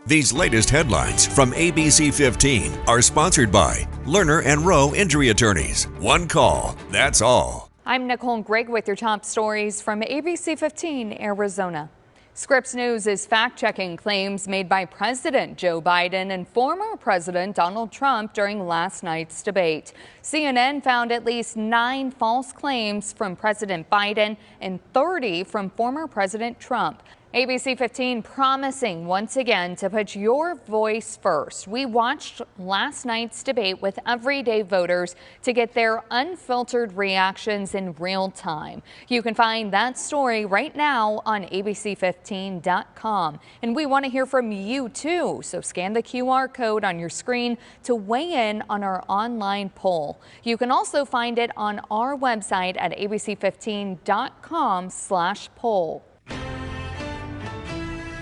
These latest headlines from ABC15 are sponsored by Lerner and Rowe Injury Attorneys. One call, that's all. I'm Nicole Gregg with your top stories from ABC15 Arizona. Scripps News is fact-checking claims made by President Joe Biden and former President Donald Trump during last night's debate. CNN found at least 9 false claims from President Biden and 30 from former President Trump. ABC15 promising once again to put your voice first. We watched last night's debate with everyday voters to get their unfiltered reactions in real time. You can find that story right now on ABC15.com. And we want to hear from you too, so scan the QR code on your screen to weigh in on our online poll. You can also find it on our website at ABC15.com/poll.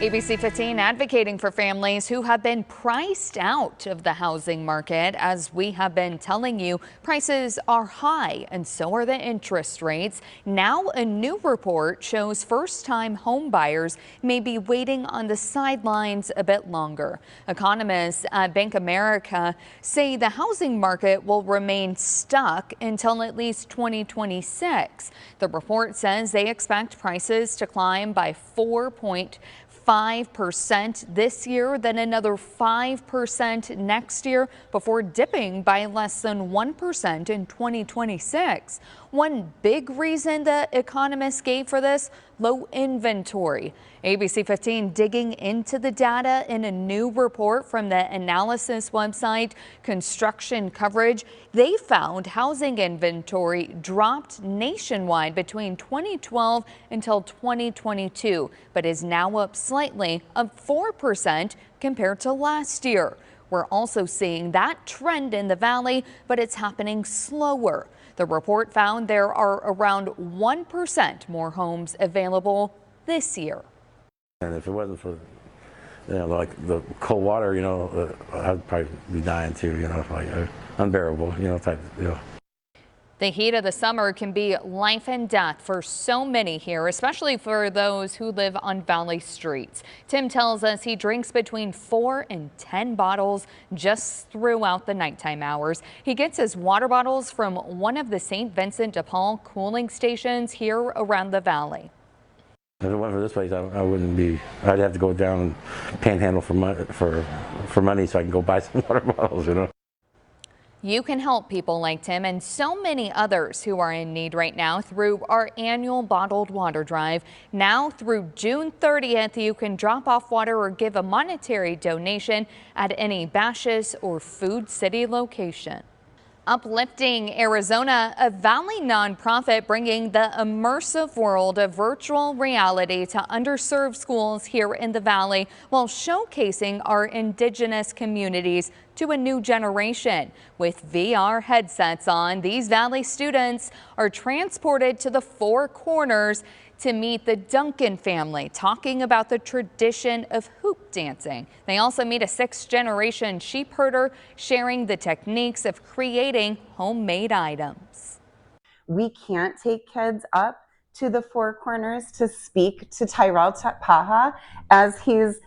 ABC15 advocating for families who have been priced out of the housing market. As we have been telling you, prices are high and so are the interest rates. Now a new report shows first-time home buyers may be waiting on the sidelines a bit longer. Economists at Bank of America say the housing market will remain stuck until at least 2026. The report says they expect prices to climb by 4.5% this year, then another 5% next year before dipping by less than 1% in 2026. One big reason the economists gave for this: low inventory. ABC15 digging into the data in a new report from the analysis website Construction Coverage. They found housing inventory dropped nationwide between 2012 until 2022, but is now up slightly, up 4% compared to last year. We're also seeing that trend in the valley, but it's happening slower. The report found there are around 1% more homes available this year. And if it wasn't for, like the cold water, I'd probably be dying too, like unbearable, type, The heat of the summer can be life and death for so many here, especially for those who live on valley streets. Tim tells us he drinks between 4 and 10 bottles just throughout the nighttime hours. He gets his water bottles from one of the St. Vincent de Paul cooling stations here around the valley. If it wasn't for this place, I wouldn't be. I'd have to go down and panhandle for money so I can go buy some water bottles, You can help people like Tim and so many others who are in need right now through our annual bottled water drive. Now through June 30th, you can drop off water or give a monetary donation at any Bashas' or Food City location. Uplifting Arizona, a Valley nonprofit bringing the immersive world of virtual reality to underserved schools here in the Valley while showcasing our indigenous communities to a new generation. With VR headsets on, these Valley students are transported to the Four Corners to meet the Duncan family, talking about the tradition of hoop dancing. They also meet a 6th-generation sheep herder, sharing the techniques of creating homemade items. We can't take kids up to the Four Corners to speak to Tyrell Paha as he's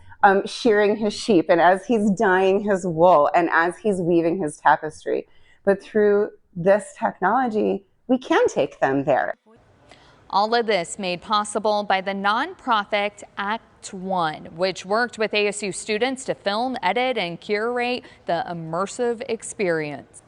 shearing his sheep and as he's dyeing his wool and as he's weaving his tapestry. But through this technology, we can take them there. All of this made possible by the nonprofit Act One, which worked with ASU students to film, edit, and curate the immersive experience.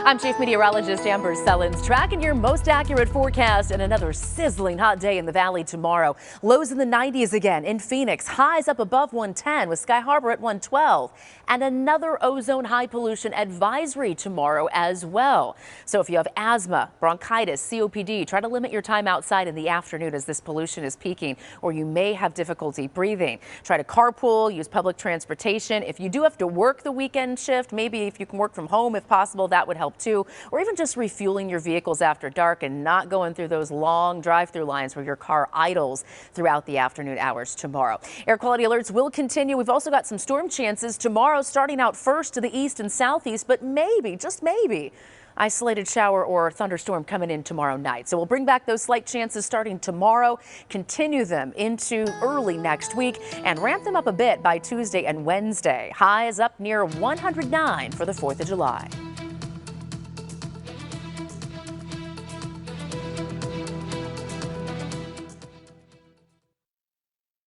I'm Chief Meteorologist Amber Sellens, tracking your most accurate forecast and another sizzling hot day in the valley tomorrow. Lows in the 90s again in Phoenix, highs up above 110 with Sky Harbor at 112, and another ozone high pollution advisory tomorrow as well. So if you have asthma, bronchitis, COPD, try to limit your time outside in the afternoon as this pollution is peaking, or you may have difficulty breathing. Try to carpool, use public transportation. If you do have to work the weekend shift, maybe if you can work from home if possible, that would help too, or even just refueling your vehicles after dark and not going through those long drive-through lines where your car idles throughout the afternoon hours tomorrow. Air quality alerts will continue. We've also got some storm chances tomorrow, starting out first to the east and southeast, but maybe, just maybe, Isolated shower or thunderstorm coming in tomorrow night. So we'll bring back those slight chances starting tomorrow, continue them into early next week, and ramp them up a bit by Tuesday and Wednesday. Highs up near 109 for the 4th of July.